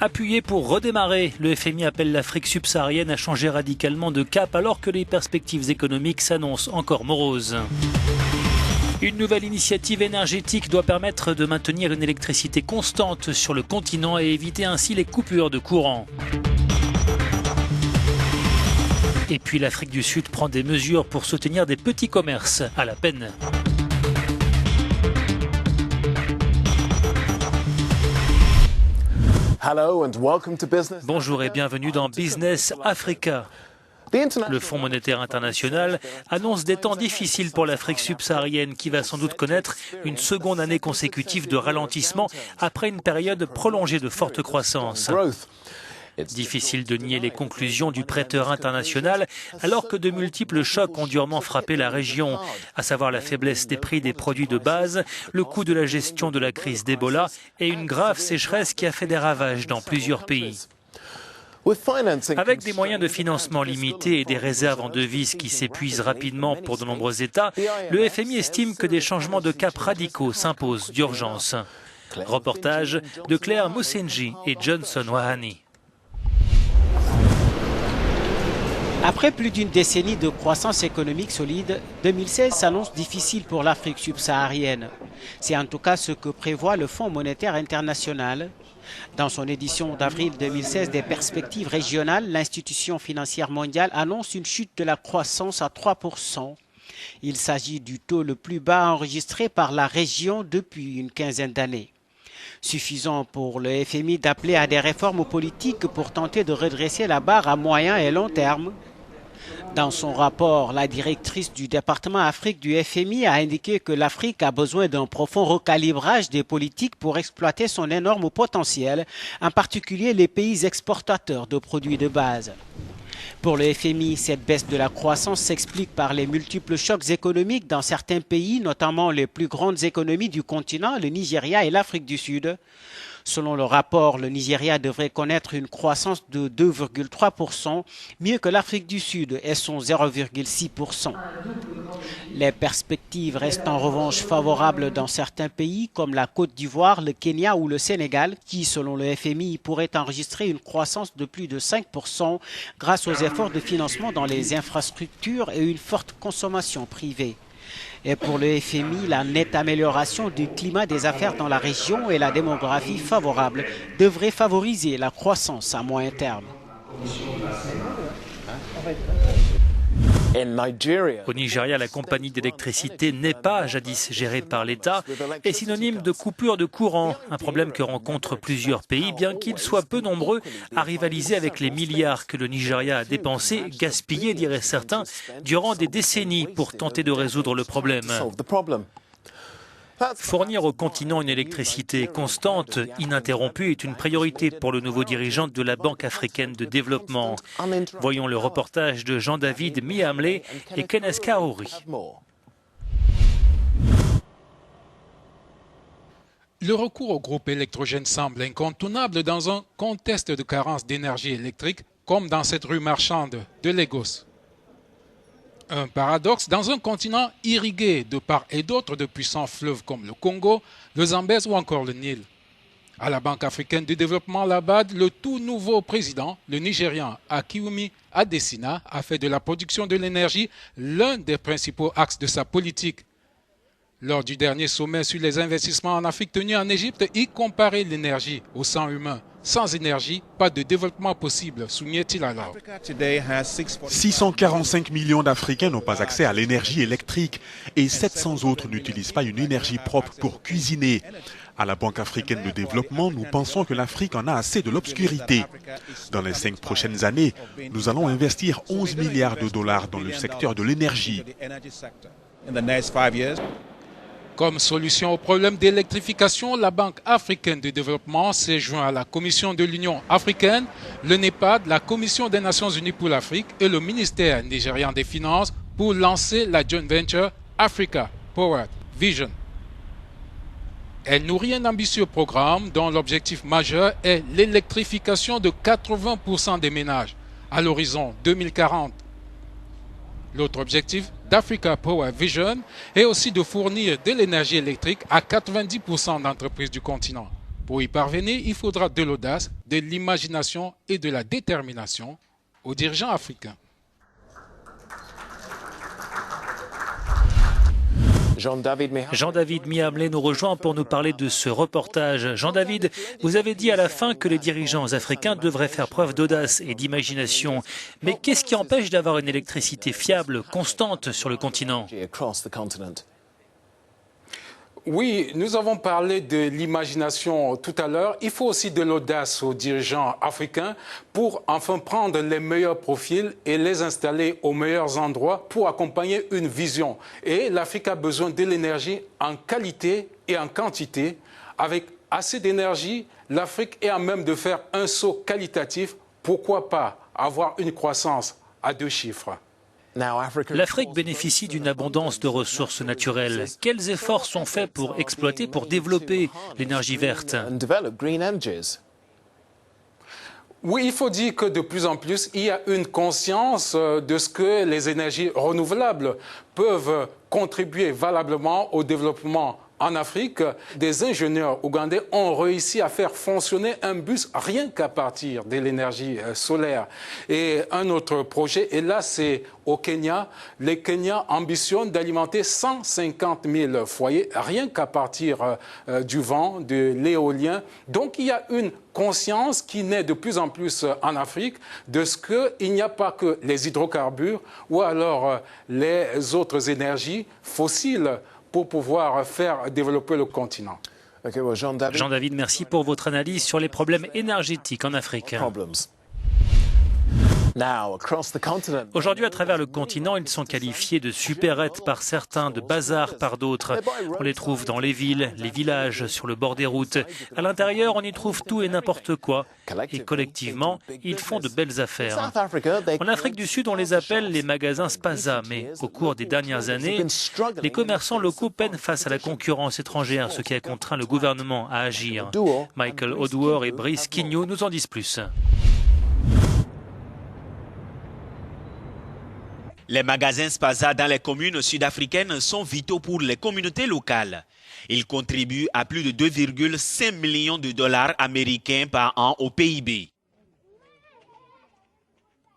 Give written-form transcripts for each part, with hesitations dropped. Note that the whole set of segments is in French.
Appuyé pour redémarrer, le FMI appelle l'Afrique subsaharienne à changer radicalement de cap alors que les perspectives économiques s'annoncent encore moroses. Une nouvelle initiative énergétique doit permettre de maintenir une électricité constante sur le continent et éviter ainsi les coupures de courant. Et puis l'Afrique du Sud prend des mesures pour soutenir des petits commerces à la peine. Bonjour et bienvenue dans Business Africa. Le Fonds monétaire international annonce des temps difficiles pour l'Afrique subsaharienne qui va sans doute connaître une seconde année consécutive de ralentissement après une période prolongée de forte croissance. Difficile de nier les conclusions du prêteur international alors que de multiples chocs ont durement frappé la région, à savoir la faiblesse des prix des produits de base, le coût de la gestion de la crise d'Ebola et une grave sécheresse qui a fait des ravages dans plusieurs pays. Avec des moyens de financement limités et des réserves en devises qui s'épuisent rapidement pour de nombreux États, le FMI estime que des changements de cap radicaux s'imposent d'urgence. Reportage de Claire Moussenji et Johnson Wahani. Après plus d'une décennie de croissance économique solide, 2016 s'annonce difficile pour l'Afrique subsaharienne. C'est en tout cas ce que prévoit le Fonds monétaire international. Dans son édition d'avril 2016 des perspectives régionales, l'institution financière mondiale annonce une chute de la croissance à 3%. Il s'agit du taux le plus bas enregistré par la région depuis une quinzaine d'années. Suffisant pour le FMI d'appeler à des réformes politiques pour tenter de redresser la barre à moyen et long terme. Dans son rapport, la directrice du département Afrique du FMI a indiqué que l'Afrique a besoin d'un profond recalibrage des politiques pour exploiter son énorme potentiel, en particulier les pays exportateurs de produits de base. Pour le FMI, cette baisse de la croissance s'explique par les multiples chocs économiques dans certains pays, notamment les plus grandes économies du continent, le Nigeria et l'Afrique du Sud. Selon le rapport, le Nigeria devrait connaître une croissance de 2,3%, mieux que l'Afrique du Sud et son 0,6%. Les perspectives restent en revanche favorables dans certains pays comme la Côte d'Ivoire, le Kenya ou le Sénégal, qui, selon le FMI, pourraient enregistrer une croissance de plus de 5% grâce aux efforts de financement dans les infrastructures et une forte consommation privée. Et pour le FMI, la nette amélioration du climat des affaires dans la région et la démographie favorable devraient favoriser la croissance à moyen terme. Au Nigeria, la compagnie d'électricité NEPA, jadis gérée par l'État, est synonyme de coupure de courant, un problème que rencontrent plusieurs pays, bien qu'ils soient peu nombreux à rivaliser avec les milliards que le Nigeria a dépensés, gaspillés, diraient certains, durant des décennies pour tenter de résoudre le problème. Fournir au continent une électricité constante, ininterrompue, est une priorité pour le nouveau dirigeant de la Banque africaine de développement. Voyons le reportage de Jean-David Miamlé et Kenneth Kaouri. Le recours au groupe électrogène semble incontournable dans un contexte de carence d'énergie électrique, comme dans cette rue marchande de Lagos. Un paradoxe dans un continent irrigué de part et d'autre de puissants fleuves comme le Congo, le Zambèze ou encore le Nil. À la Banque africaine de développement, la BAD, le tout nouveau président, le Nigérian Akiwumi Adesina, a fait de la production de l'énergie l'un des principaux axes de sa politique. Lors du dernier sommet sur les investissements en Afrique tenu en Égypte, il comparait l'énergie au sang humain. Sans énergie, pas de développement possible, soulignait-il alors. 645 millions d'Africains n'ont pas accès à l'énergie électrique et 700 autres n'utilisent pas une énergie propre pour cuisiner. À la Banque africaine de développement, nous pensons que l'Afrique en a assez de l'obscurité. Dans les 5 prochaines années, nous allons investir 11 milliards de dollars dans le secteur de l'énergie. Comme solution au problème d'électrification, la Banque africaine de développement s'est jointe à la Commission de l'Union africaine, le NEPAD, la Commission des Nations unies pour l'Afrique et le ministère nigérian des Finances pour lancer la joint venture Africa Powered Vision. Elle nourrit un ambitieux programme dont l'objectif majeur est l'électrification de 80% des ménages à l'horizon 2040. L'autre objectif, d'Africa Power Vision est aussi de fournir de l'énergie électrique à 90% d'entreprises du continent. Pour y parvenir, il faudra de l'audace, de l'imagination et de la détermination aux dirigeants africains. Jean-David Mihamlé nous rejoint pour nous parler de ce reportage. Jean-David, vous avez dit à la fin que les dirigeants africains devraient faire preuve d'audace et d'imagination. Mais qu'est-ce qui empêche d'avoir une électricité fiable, constante sur le continent ? Oui, nous avons parlé de l'imagination tout à l'heure. Il faut aussi de l'audace aux dirigeants africains pour enfin prendre les meilleurs profils et les installer aux meilleurs endroits pour accompagner une vision. Et l'Afrique a besoin de l'énergie en qualité et en quantité. Avec assez d'énergie, l'Afrique est à même de faire un saut qualitatif. Pourquoi pas avoir une croissance à 2 chiffres? L'Afrique bénéficie d'une abondance de ressources naturelles. Quels efforts sont faits pour exploiter, pour développer l'énergie verte ? Oui, il faut dire que de plus en plus, il y a une conscience de ce que les énergies renouvelables peuvent contribuer valablement au développement. En Afrique, des ingénieurs ougandais ont réussi à faire fonctionner un bus rien qu'à partir de l'énergie solaire. Et un autre projet, et là c'est au Kenya, les Kenyans ambitionnent d'alimenter 150 000 foyers rien qu'à partir du vent, de l'éolien. Donc il y a une conscience qui naît de plus en plus en Afrique de ce qu'il n'y a pas que les hydrocarbures ou alors les autres énergies fossiles pour pouvoir faire développer le continent. Jean-David, merci pour votre analyse sur les problèmes énergétiques en Afrique. Aujourd'hui, à travers le continent, ils sont qualifiés de supérettes par certains, de bazar par d'autres. On les trouve dans les villes, les villages, sur le bord des routes. À l'intérieur, on y trouve tout et n'importe quoi. Et collectivement, ils font de belles affaires. En Afrique du Sud, on les appelle les magasins Spaza. Mais au cours des dernières années, les commerçants locaux peinent face à la concurrence étrangère, ce qui a contraint le gouvernement à agir. Michael Oduor et Brice Quignou nous en disent plus. Les magasins Spaza dans les communes sud-africaines sont vitaux pour les communautés locales. Ils contribuent à plus de 2,5 millions de dollars américains par an au PIB.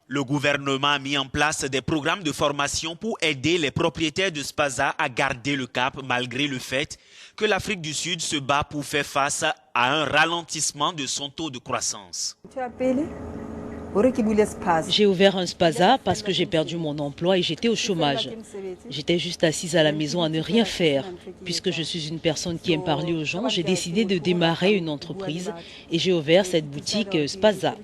Le gouvernement a mis en place des programmes de formation pour aider les propriétaires de Spaza à garder le cap malgré le fait que l'Afrique du Sud se bat pour faire face à un ralentissement de son taux de croissance. J'ai ouvert un Spaza parce que j'ai perdu mon emploi et j'étais au chômage. J'étais juste assise à la maison à ne rien faire. Puisque je suis une personne qui aime parler aux gens, j'ai décidé de démarrer une entreprise et j'ai ouvert cette boutique Spaza.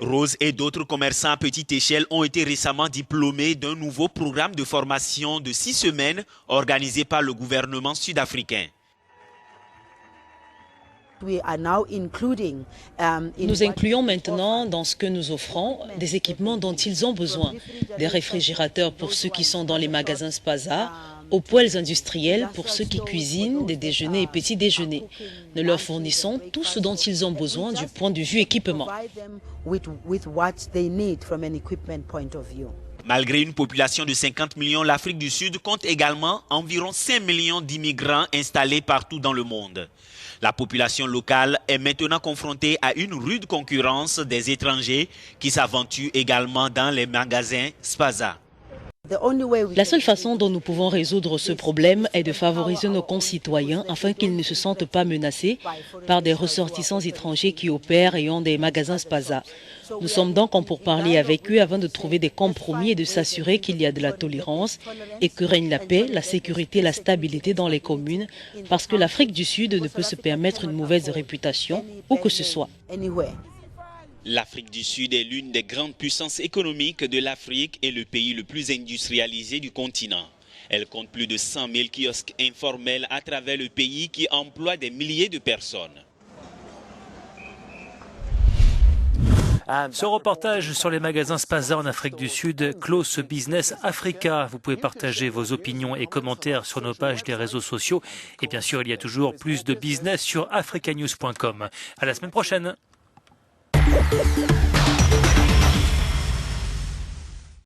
Rose et d'autres commerçants à petite échelle ont été récemment diplômés d'un nouveau programme de formation de 6 semaines organisé par le gouvernement sud-africain. Nous incluons maintenant dans ce que nous offrons des équipements dont ils ont besoin. Des réfrigérateurs pour ceux qui sont dans les magasins Spaza, aux poêles industriels pour ceux qui cuisinent des déjeuners et petits déjeuners. Nous leur fournissons tout ce dont ils ont besoin du point de vue équipement. Malgré une population de 50 millions, l'Afrique du Sud compte également environ 5 millions d'immigrants installés partout dans le monde. La population locale est maintenant confrontée à une rude concurrence des étrangers qui s'aventurent également dans les magasins Spaza. La seule façon dont nous pouvons résoudre ce problème est de favoriser nos concitoyens afin qu'ils ne se sentent pas menacés par des ressortissants étrangers qui opèrent et ont des magasins Spaza. Nous sommes donc en pourparlers avec eux afin de trouver des compromis et de s'assurer qu'il y a de la tolérance et que règne la paix, la sécurité et la stabilité dans les communes parce que l'Afrique du Sud ne peut se permettre une mauvaise réputation où que ce soit. L'Afrique du Sud est l'une des grandes puissances économiques de l'Afrique et le pays le plus industrialisé du continent. Elle compte plus de 100 000 kiosques informels à travers le pays qui emploient des milliers de personnes. Ce reportage sur les magasins Spaza en Afrique du Sud clôt ce Business Africa. Vous pouvez partager vos opinions et commentaires sur nos pages des réseaux sociaux. Et bien sûr, il y a toujours plus de business sur africanews.com. À la semaine prochaine.